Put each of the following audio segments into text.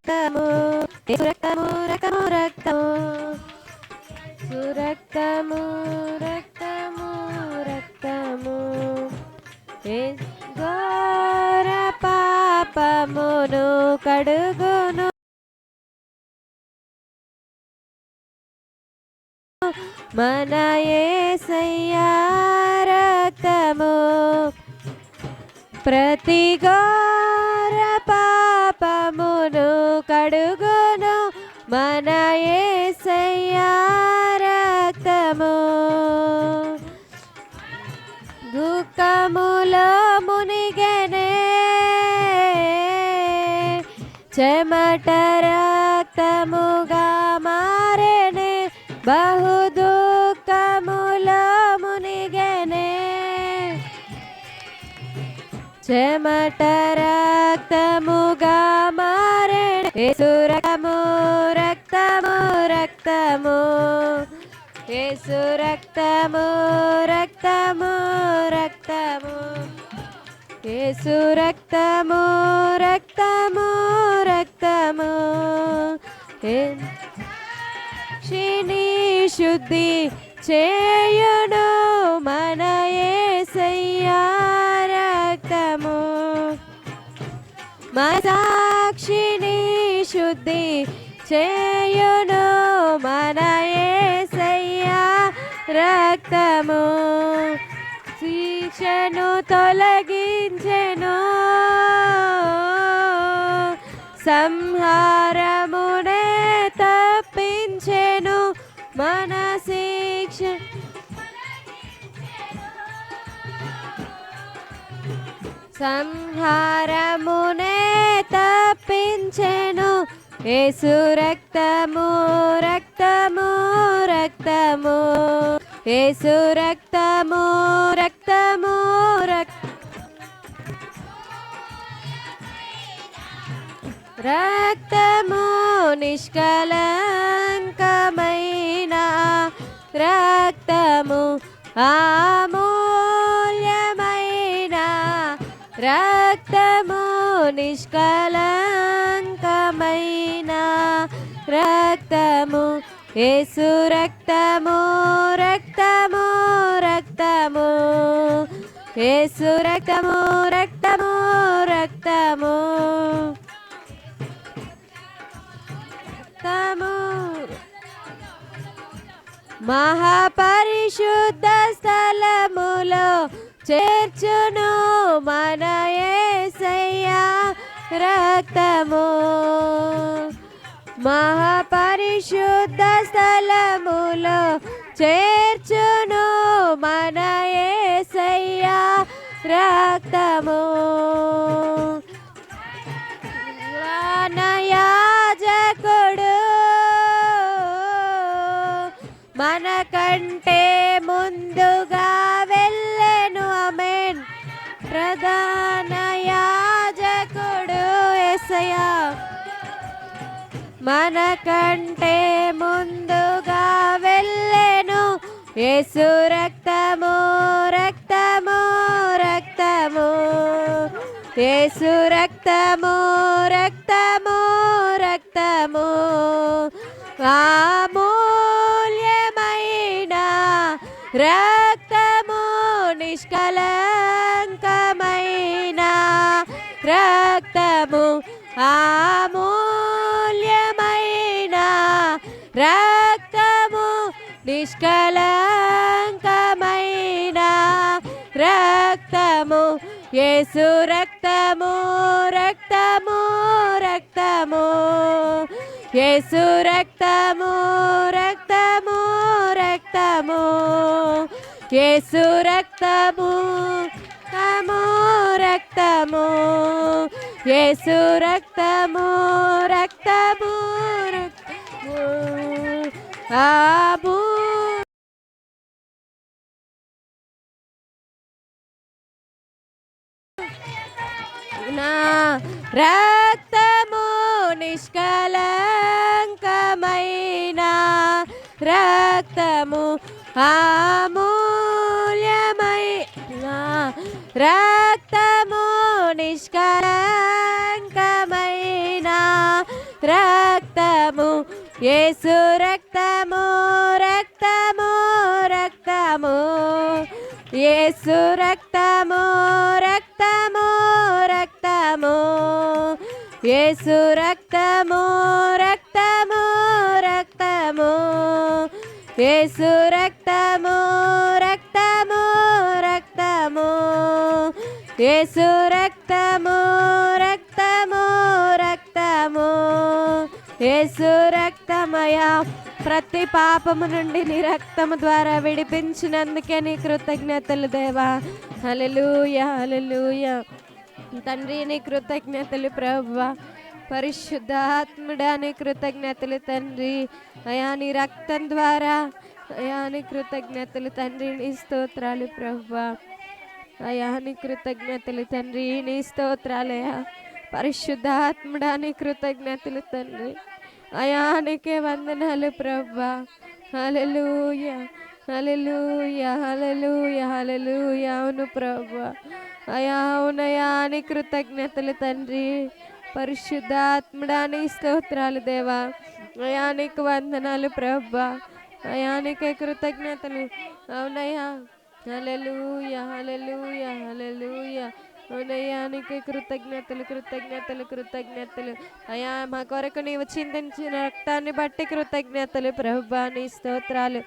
రక్తము రక్తము రక్తము రక్తము రక్తము రక్తము ఘోర పాపమును కడుగును మన యేసయ్యా రక్తము ప్రతి ఘోర పాపమును కడుగును మన యేసయ్యా రక్తము దుఃఖములో మునిగెనే చెమట రక్తముగా మారెనే బహు దుఃఖములో మునిగెనే చెమట రక్తముగా మారెనే యేసు రక్తము రక్తము రక్తము యేసు రక్తము రక్తము రక్తము యేసు రక్తము రక్తము రక్తము క్షిణి శుద్ధి చేయును మన యేసయ్యా రక్తము మన సాక్షిని శుద్ధి చేయును మన యేసయ్యా రక్తము శిక్షను తొలగించెను సంహారమునే తప్పించెను మన శిక్ష సంహారమునే తప్పించెను యేసు రక్తము రక్తము రక్తము యేసు రక్తము రక్తము రక్తము నిష్కలంకమైన రక్తము అమూల్యమైన రక్తము నిష్కలంకమైన రక్తము యేసు రక్తము రక్తము రక్తము యేసు రక్తము రక్తము రక్తము మహాపరిశుద్ధ స్థలములో చేర్చును మన యేసయ్యా రక్తము మహాపరిశుద్ధ స్థలములో చేర్చును మన యేసయ్యా రక్తము యాజకుడు మన కంటే ముందుగా వెళ్ళెను ఆమేన్ ప్రధాన యాజకుడు యేసయ్యా మన కంటే ముందుగా వెళ్ళెను యేసు రక్తము రక్తము రక్తము యేసు రక్తము రక్తము రక్తము అమూల్యమైన రక్తము నిష్కలంకమైన రక్తము అమూల్యమైన రక్తము నిష్కలంకమైన రక్తము యేసు రక్తము రక్తము రక్తము యేసు రక్తము రక్తము రక్తము యేసు రక్తము రక్తము యేసు రక్తము రక్తము రక్తము ఆబు నా రక్తము నిష్కలంకమైన రక్తము అమూల్యమైన రక్తము నిష్కలంకమైన రక్తము యేసు రక్తము రక్తము రక్తము యేసు రక్తము రక్తము రక్తము యేసు రక్తము రక్తము రక్తము యేసు రక్తము రక్తము రక్తము యేసు రక్తము రక్తము రక్తము యేసు రక్తమయా ప్రతి పాపము నుండి నీ రక్తము ద్వారా విడిపించినందుకే నీ కృతజ్ఞతలు దేవా. హల్లెలూయా హల్లెలూయా. తండ్రి నీ కృతజ్ఞతలు ప్రభువా. పరిశుద్ధాత్ముడా నీ కృతజ్ఞతలు తండ్రి. అయా నీ రక్తం ద్వారా అయా నీ కృతజ్ఞతలు తండ్రి. నీ స్తోత్రాలు ప్రభువా. అయా నీ కృతజ్ఞతలు తండ్రి. నీ స్తోత్రాలయా. పరిశుద్ధాత్ముడా నీ కృతజ్ఞతలు తండ్రి. అయా నీకే వందనాలు ప్రభువా. హల్లెలూయా హల్లెలూయా హల్లెలూయా హల్లెలూయా. అవును ప్రభువా. అయా అవునయా నీ కృతజ్ఞతలు తండ్రి. పరిశుద్ధాత్ముడా నీ స్తోత్రాలు దేవా. అయా నీకు వందనాలు ప్రభువా. అయా నీకే కృతజ్ఞతలు. అవునయ్యా. హల్లెలూయా హల్లెలూయా హల్లెలూయా. అవునయ్యా నీకే కృతజ్ఞతలు కృతజ్ఞతలు కృతజ్ఞతలు. అయా మా కొరకు నీవు చిందించిన రక్తాన్ని బట్టి కృతజ్ఞతలు ప్రభువా. నీ స్తోత్రాలు.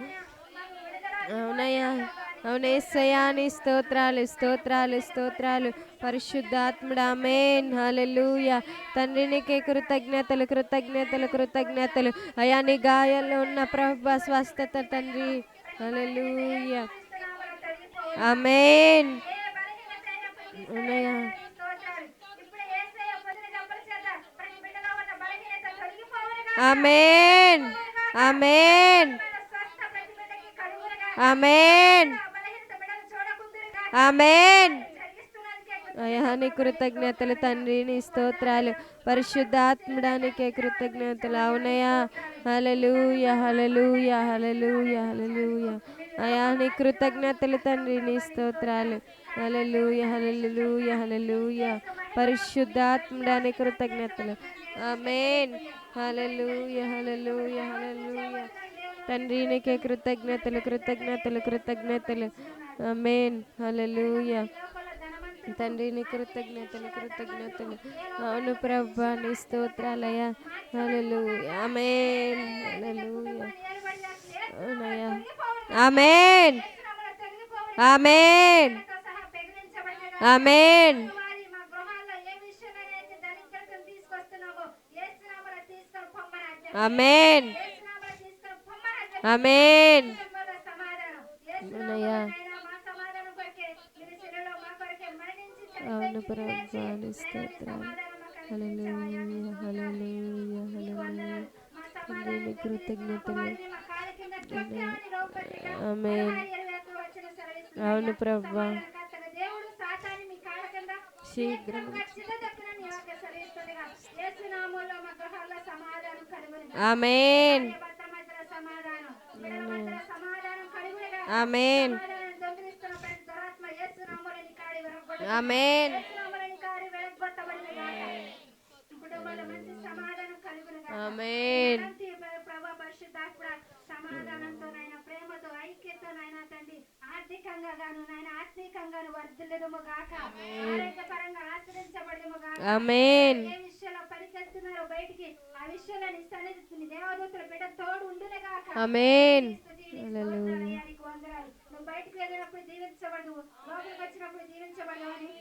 అవునయ్యా అవునేసయ్యా నీ స్తోత్రాలు స్తోత్రాలు స్తోత్రాలు. పరిశుద్ధాత్ముడా ఆమేన్. హల్లెలూయా. తండ్రి నీకే కృతజ్ఞతలు కృతజ్ఞతలు కృతజ్ఞతలు. అయా నీ గాయాల్లో ఉన్న ప్రభువా స్వస్థత తండ్రి. హల్లెలూయా ఆమేన్. అవునయ్యా ఆమేన్ ఆమేన్ ఆమేన్ ఆమేన్. అయా నీ కృతజ్ఞతలు తండ్రి. నీ స్తోత్రాలు. పరిశుద్ధాత్ముడానికే కృతజ్ఞతలు. అవునయ్యా. హల్లెలూయా హల్లెలూయా హల్లెలూయా హల్లెలూయా. అయా నీ కృతజ్ఞతలు తండ్రి. నీ స్తోత్రాలు. హల్లెలూయా హల్లెలూయా హల్లెలూయా. పరిశుద్ధాత్ముడాని కృతజ్ఞతలు. ఆమేన్. హల్లెలూయా హల్లెలూయా హల్లెలూయా. తండ్రి నీకే కృతజ్ఞతలు కృతజ్ఞతలు కృతజ్ఞతలు. ఆమేన్. హల్లెలూయా. తండ్రి నీ కృతజ్ఞతలు కృతజ్ఞతలు. అవును ప్రభువా నీ స్తోత్రాలయ్యా. హల్లెలూయా ఆమేన్. హల్లెలూయా. అవునయ్యా. ఆమేన్ ఆమేన్ ఆమేన్ ఆమేన్ ఆమేన్. అవునయ్యా. అవును ప్రభువా నీ స్తోత్రాలు. హల్లెలూయా హల్లెలూయా హల్లెలూయా. తండ్రి నీ కృతజ్ఞతలు. ఆమేన్. అవును ప్రభువా. శీఘ్రం ఆమేన్ ఆమేన్ ఆమేన్ ఆమేన్. సమాధానంతో నాయన ప్రేమతో ఐక్యతో నాయన తండ్రి ఆర్థికంగా గాను నాయన ఆత్మీకంగాను వర్ధిల్లదుము గాక. ఆరోగ్యపరంగా ఆశ్రయించబడదుము గాక. ఆమేన్ ఏ విషయంలో పరికెళ్తున్నారో బయటికి ఆ విషయంలో నీ సన్నిధి దేవదూతల బిడ్డ తోడు ఉండునే గాక. ఆమేన్. హల్లెలూయా. నువ్వు బయటికి వెళ్ళినప్పుడు దీవించబడు. లోపలికి వచ్చినప్పుడు దీవించబడవని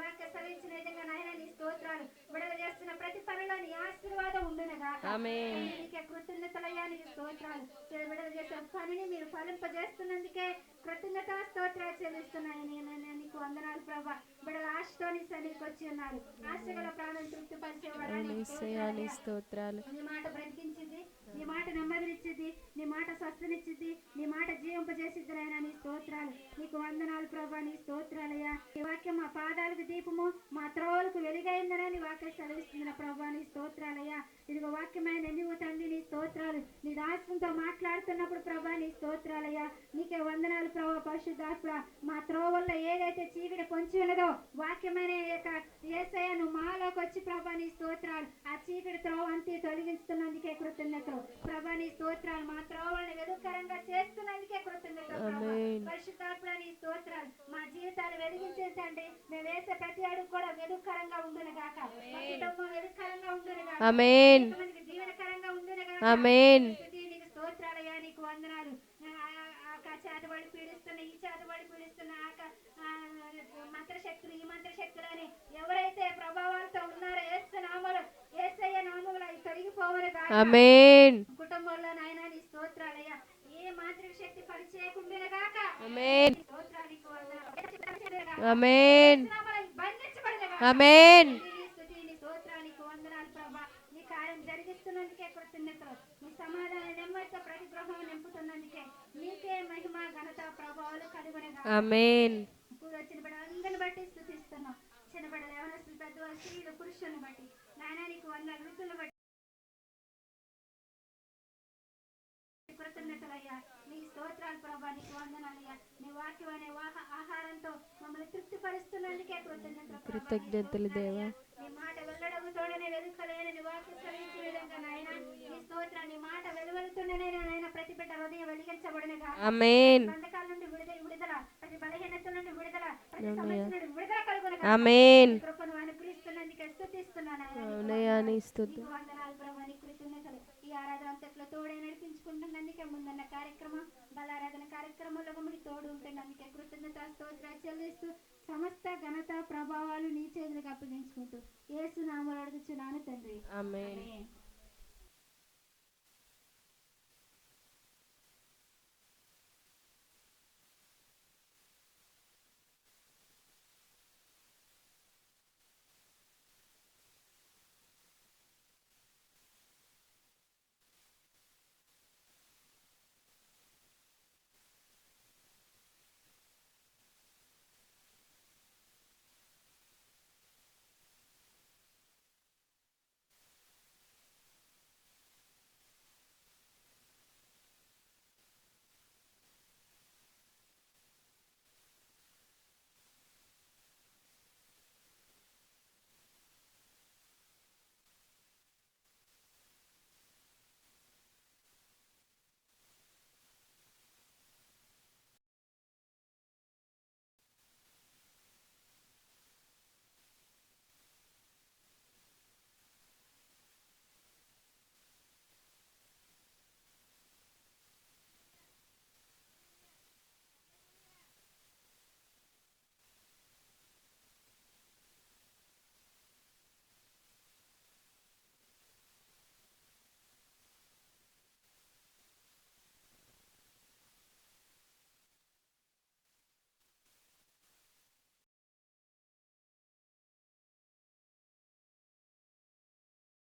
వాక్య సవించిన విధంగా నాయన నీ స్తోత్రాలు. విడుదల చేస్తున్న ప్రతి పనిలో నీ ఆశీర్వాదం ఉండునే గాక. ఆమేన్. నీకే కృతజ్ఞతలయ్యా. నీ స్తోత్రాలు. విడుదల చేసే పనిని మీరు ఫలింపజేస్తున్నందుకే కృతజ్ఞత స్తోత్రాలు చెల్లిస్తున్నాయని నీకు వందనాలు ప్రభా. బిడ్డల ఆశతో నీ సన్నిధికి వచ్చి ఉన్నారు. ఆశగల ప్రాణం తృప్తిపరిచేవాడు. స్తోత్రాలు. నీ మాట బ్రతికించింది. నీ మాట నెమ్మదినిచ్చింది. నీ మాట స్వస్థనిచ్చింది. నీ మాట జీవింపజేసిద్ది నాయన. నీ స్తోత్రాలు. నీకు వందనాలు ప్రభా. నీ స్తోత్రాలయ్యా. ఈ వాక్యం మా పాదాలకు దీపము మా త్రోవలకు వెలుగైందని వాక్యం సెలవిస్తుంది ప్రభా. నీ స్తోత్రాలయ్యా. ఇదిగో వాక్యమైన నీవు తండ్రి నీ స్తోత్రాలు స్తోత్రాలు. నీ దాసునితో మాట్లాడుతున్నప్పుడు ప్రభా నీ స్తోత్రాలయ్యా. నీకే వందనాలు ప్రభా. పరిశుద్ధాత్మ మా త్రోవల్లో ఏదైతే చీకటి పొంచి ఉన్నదో వాక్యమైన యేసయ్య నువ్వు మాలోకి వచ్చి ప్రభా నీ స్తోత్రాలు ఆ చీకటి త్రోవ అంతే తొలగిస్తున్నందుకే కృతజ్ఞతలు ప్రభా. నీ స్తోత్రాలు మా త్రోవల్ని వెలుగుకరంగా చేస్తున్నందుకే కృతజ్ఞతలు ప్రభా. పరిశుద్ధాత్మ నీ స్తోత్రాలు మా జీవితాలు వెలిగించేసండి. మేము వేసే ప్రతి అడుగు కూడా వెలుగుకరంగా ఉండును గాక. మా కుటుంబం వెలుగుకరంగా ఉండును గాక. ఆమేన్. మనకి జీవనకరంగా ఉండును గాక. ఆమేన్. నీకు స్తోత్రాలయ్యా. నీకు వందనాలు. చేతబడి పీడిస్తున్న ఈ చేతబడి పీడిస్తున్న మంత్రశక్తులు ఈ మంత్రశక్తులు అని ఎవరైతే ప్రభావాలతో ఉన్నారో యేసు నామములో యేసయ్య నామములో అవి తొలగిపోవను గాక. ఆమేన్. కుటుంబంలో నాయన నీ స్తోత్రాలయ్యా. ఏ మాంత్రిక శక్తి పని చేయకుండా గాక. ఆమేన్. స్తోత్రానికి వందనాలు. ఆమేన్. బంధించబడును గాక. ఆమేన్. నీ స్తోత్రానికి వందనాలు ప్రభా. నీ కార్యం జరిగిస్తున్నందుకే కృతజ్ఞతలు. నీ సమాధాన నెమ్మదితో ప్రతి గృహం నింపుతున్నందుకే నీకే మహిమ ఘనత ప్రభావాలు కలుగును గాక. ఆమేన్. వచ్చిన బిడ్డలందరిని బట్టి స్తుతిస్తున్నాం. చిన్న బిడ్డలు యవనస్తులు పెద్దవాళ్ళు స్త్రీలు పురుషులను బట్టి నాయన నీకు వందనాలు. వృద్ధులను బట్టి కృతజ్ఞతలయ్యా. నీ స్తోత్రాలు ప్రభా. నీకు వందనాలయ్యా. నీ వాక్యం అనే ఆహారంతో మమ్మల్ని తృప్తిపరుస్తున్నందుకే కృతజ్ఞతలు దేవా. నీ మాట వెళ్ళడం తోడనే వెలుకలేని నీ వాక్యం సరించే విధంగా నాయన నీ స్తోత్రం నీ మాట వెలువలుతుండనే నాయన ప్రతి బిడ్డ హృదయం వెలిగించబడినగా. ఆమేన్. బంధకాల నుండి విడుదల ప్రతి బలహీనత నుండి విడుదల ప్రతి సమస్య నుండి విడుదల కలుగును. ఆమేన్. కృపను అనుగ్రహిస్తున్నందుకే స్తుతిస్తున్నాను. అవునయ్యా నీ స్తుతి. నీకు వందనాలు ప్రభా. నీ కృతజ్ఞతలు. ఈ ఆరాధన అంతట్లో తోడే నడిపించుకుంటున్నందుకే ముందున్న కార్యక్రమం బలారాధన కార్యక్రమంలో మీకు తోడు ఉంటున్నందుకే కృతజ్ఞత స్తోత్రాలు చెల్లిస్తూ సమస్త ఘనత ప్రభావాలు నీ చేతులకు అప్పగించుకుంటూ యేసు నామములో అడుగుచున్నాను తండ్రి. ఆమేన్. ఆమేన్.